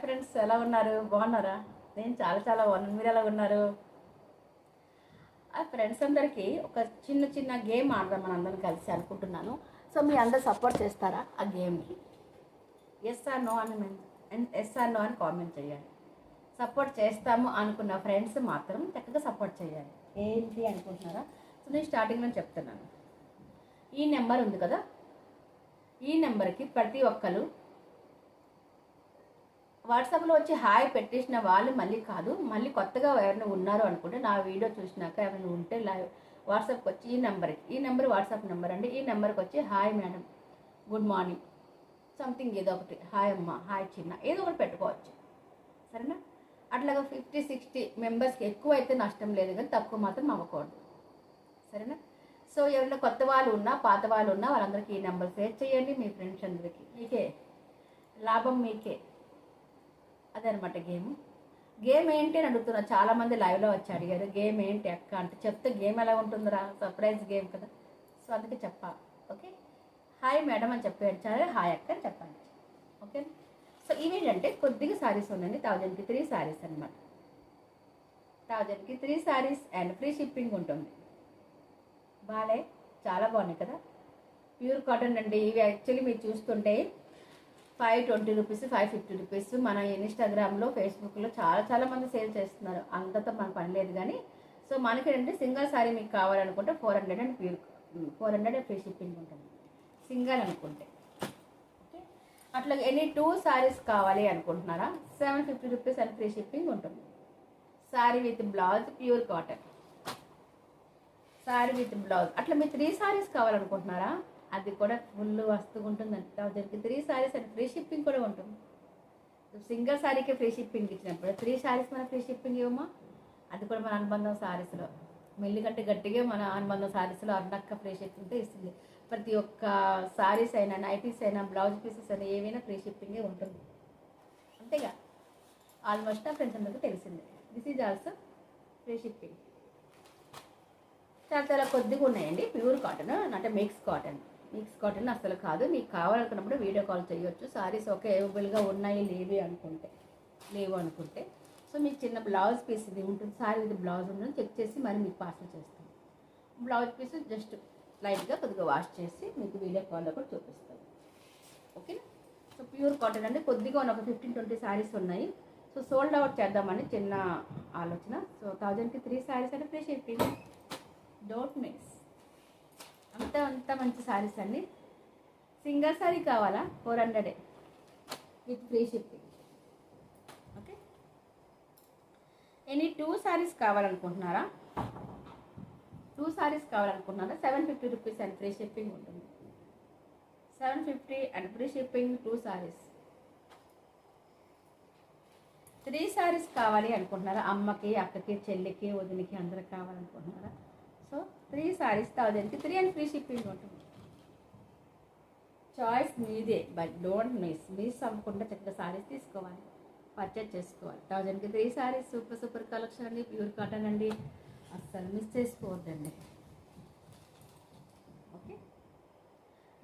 Friends ఎలా ఉన్నారు? బాగున్నారా? నేను చాలా చాలా బాగున్నాను. మీరు ఎలా ఉన్నారు? ఆ ఫ్రెండ్స్ అందరికీ ఒక చిన్న చిన్న గేమ్ ఆడదాం మన అందరం కలిసి అనుకుంటున్నాను. సో మీరు అందరు సపోర్ట్ చేస్తారా ఆ గేమ్కి? ఎస్ ఆర్ నో అని ఎస్ ఆర్ నో అని కామెంట్ చేయాలి. సపోర్ట్ చేస్తాము అనుకున్న ఫ్రెండ్స్ మాత్రం చక్కగా సపోర్ట్ చేయాలి. ఏంటి అనుకుంటున్నారా? సో నేను స్టార్టింగ్లో చెప్తున్నాను. ఈ నెంబర్ ఉంది కదా, ఈ నెంబర్కి ప్రతి ఒక్కరు వాట్సాప్లో వచ్చి హాయ్ పెట్టేసిన వాళ్ళు మళ్ళీ కాదు, మళ్ళీ కొత్తగా ఎవరైనా ఉన్నారు అనుకుంటే నా వీడియో చూసినాక ఎవరైనా ఉంటే లైవ్ వాట్సాప్కి వచ్చి ఈ నెంబర్ వాట్సాప్ నెంబర్ అండి, ఈ నెంబర్కి వచ్చి hi madam, good morning, something ఏదో ఒకటి, హాయ్ అమ్మ, హాయ్ చిన్న, ఏదో ఒకటి పెట్టుకోవచ్చు. సరేనా? అట్లాగా 50-60 మెంబర్స్కి ఎక్కువ అయితే నష్టం లేదు, కానీ తక్కువ మాత్రం అవ్వకూడదు. సరేనా? సో ఎవరైనా కొత్త వాళ్ళు ఉన్నా పాత వాళ్ళు ఉన్నా వాళ్ళందరికీ ఈ నెంబర్ షేర్ చేయండి. మీ ఫ్రెండ్స్ అందరికీ, మీకే లాభం, మీకే. అదనమాట గేమ్ ఏంటి అని అడుగుతున్నా. చాలామంది లైవ్లో వచ్చి అడిగారు గేమ్ ఏంటి అక్క అంటే, చెప్తే గేమ్ ఎలా ఉంటుందిరా, సర్ప్రైజ్ గేమ్ కదా, సో అందుకే చెప్పాలి. ఓకే, హాయ్ మేడం అని చెప్పాడు, సరే హాయ్ అక్క అని చెప్పండి. ఓకే, సో ఇవేంటంటే కొద్దిగా శారీస్ ఉందండి, 1000కి 3 శారీస్ అనమాట. 1000కి 3 శారీస్ అండ్ ఫ్రీ షిప్పింగ్ ఉంటుంది. బాలే, చాలా బాగున్నాయి కదా, ప్యూర్ కాటన్ అండి. ఇవి యాక్చువల్లీ మీరు చూస్తుంటే 520 రూపీస్, 550 రూపీస్. మన ఇన్స్టాగ్రామ్లో, ఫేస్బుక్లో చాలా మంది సేల్ చేస్తున్నారు. అంతతో మనకు పని లేదు. కానీ సో మనకి ఏంటంటే సింగిల్ శారీ మీకు కావాలనుకుంటే 400 అండ్ 400 ఫ్రీ షిప్పింగ్ ఉంటుంది సింగిల్ అనుకుంటే. ఓకే, అట్లా ఎనీ 2 శారీస్ కావాలి అనుకుంటున్నారా, 750 రూపీస్ అండ్ ఫ్రీ షిప్పింగ్ ఉంటుంది. Sari with blouse, pure cotton sari with blouse. అట్లా మీరు 3 శారీస్ కావాలనుకుంటున్నారా, అది కూడా ఫుల్ వస్తువు ఉంటుందండి. 1000కి 3 శారీస్ అండ్ ఫ్రీ షిప్పింగ్ కూడా ఉంటుంది. సింగిల్ శారీకి ఫ్రీ షిప్పింగ్ ఇచ్చినప్పుడు 3 శారీస్ మన ఫ్రీ షిప్పింగ్ ఇవ్వమా, అది కూడా మన అనుబంధం శారీస్లో మెల్లిగంటే గట్టిగా మన అనుబంధం శారీస్లో అన్నక్క ఫ్రీ షిప్పింగ్తో ఇస్తుంది. ప్రతి ఒక్క శారీస్ అయినా, నైటీస్ అయినా, బ్లౌజ్ పీసెస్ అయినా ఏవైనా ఫ్రీ షిప్పింగే ఉంటుంది. అంతేగా, ఆల్మోస్ట్ నా ఫ్రెండ్స్ అందరికీ తెలిసిందే. This is also free shipping. చాలా కొద్దిగా ఉన్నాయండి, ప్యూర్ కాటన్ అంటే మిక్స్ కాటన్ అసలు కాదు. మీకు కావాలనుకున్నప్పుడు వీడియో కాల్ చేయొచ్చు. సారీస్ ఓకే అవైలబుల్గా ఉన్నాయి, లేవు అనుకుంటే సో మీకు చిన్న బ్లౌజ్ పీస్ ఇది ఉంటుంది, సారీ ఇది బ్లౌజ్ ఉంటుంది, చెక్ చేసి మరి మీకు పార్సల్ చేస్తాం. బ్లౌజ్ పీస్ జస్ట్ లైట్గా కొద్దిగా వాష్ చేసి మీకు వీడియో కాల్లో కూడా చూపిస్తాం. ఓకేనా? సో ప్యూర్ కాటన్ అంటే కొద్దిగా ఒక 15-20 శారీస్ ఉన్నాయి. సో సోల్డ్ అవుట్ చేద్దామని చిన్న ఆలోచన. సో 1000కి 3 శారీస్ అంటే ఫ్రీ షిప్పింగ్, డోంట్ మిస్. అంత మంచి శారీస్ అండి. సింగిల్ శారీ కావాలా, 400 with free shipping. Okay, any 2 sarees కావాలనుకుంటున్నారా, 750 రూపీస్ అండ్ ఫ్రీ షిప్పింగ్ ఉంటుంది. 750 and free shipping 2 sarees. 3 sarees కావాలి అనుకుంటున్నారా, అమ్మకి, అక్కకి, చెల్లికి, వదినికి అందరికి కావాలనుకుంటున్నారా, సో 3 శారీస్ 1000కి 3 అండ్ ఫ్రీ షిప్పింగ్ ఉంటుంది. చాయిస్ మీదే, బట్ డోంట్ మిస్ అవ్వకుండా చక్కగా శారీస్ తీసుకోవాలి, పర్చేజ్ చేసుకోవాలి. 1000కి 3 శారీస్, సూపర్ కలెక్షన్ అండి, ప్యూర్ కాటన్ అండి, అస్సలు మిస్ చేసుకోవద్దండి. ఓకే,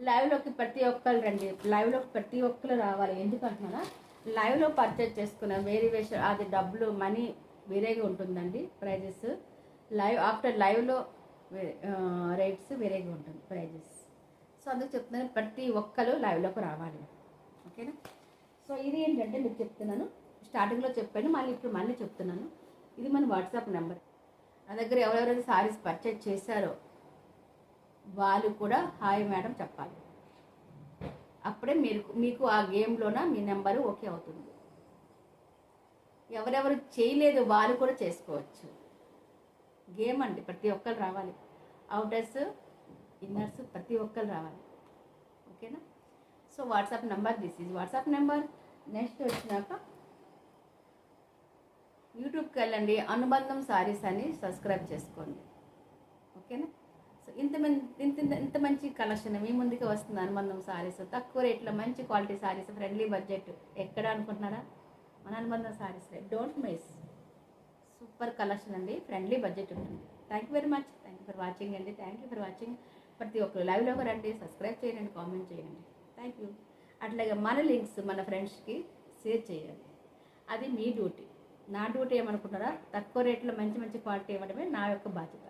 లైవ్లోకి ప్రతి ఒక్కరు రండి, లైవ్లోకి ప్రతి ఒక్కరు రావాలి. ఎందుకంటున్నారా, లైవ్లో పర్చేజ్ చేసుకున్న వేరియేషన్ అది డబ్బులు మనీ వేరేగా ఉంటుందండి, ప్రైజెస్. ఆఫ్టర్ లైవ్లో రేట్స్ వేరేగా ఉంటుంది, ప్రైజెస్. సో అందుకు చెప్తున్నాను, ప్రతి ఒక్కరు లైవ్లోకి రావాలి. ఓకేనా? సో ఇది ఏంటంటే మీకు చెప్తున్నాను, స్టార్టింగ్లో చెప్పాను, మళ్ళీ చెప్తున్నాను. ఇది మన వాట్సాప్ నెంబర్. నా దగ్గర ఎవరెవరైతే శారీస్ పర్చేజ్ చేశారో వాళ్ళు కూడా హాయ్ మేడం చెప్పాలి. అప్పుడే మీకు ఆ గేమ్లోన మీ నెంబరు ఓకే అవుతుంది. ఎవరెవరు చేయలేదు వాళ్ళు కూడా చేసుకోవచ్చు. గేమ్ అండి, ప్రతి ఒక్కరు రావాలి, అవుటర్స్, ఇన్నర్స్ ప్రతి ఒక్కరు రావాలి. ఓకేనా? So WhatsApp number, this is WhatsApp number. Next వచ్చినాక యూట్యూబ్కి వెళ్ళండి, అనుబంధం శారీస్ అని సబ్స్క్రైబ్ చేసుకోండి. ఓకేనా? సో ఇంత మంచి కలెక్షన్ మీ ముందుకు వస్తుంది. అనుబంధం శారీస్ తక్కువ రేట్లో మంచి క్వాలిటీ శారీస్, ఫ్రెండ్లీ బడ్జెట్. ఎక్కడ అనుకుంటున్నారా, మన అనుబంధం saris. Don't miss, super collection అండి, ఫ్రెండ్లీ బడ్జెట్ ఉంటుంది. Thank you very much, thank you for watching అండి, థ్యాంక్ యూ ఫర్ వాచింగ్. ప్రతి ఒక్కరు లైవ్లోకి రండి, సబ్స్క్రైబ్ చేయండి, కామెంట్ చేయండి. Thank you. అట్లాగే మన లింక్స్ మన ఫ్రెండ్స్కి షేర్ చేయండి. అది మీ డ్యూటీ. నా డ్యూటీ ఏమనుకుంటారా, తక్కువ రేట్లో మంచి మంచి క్వాలిటీ ఇవ్వడమే నా యొక్క బాధ్యత.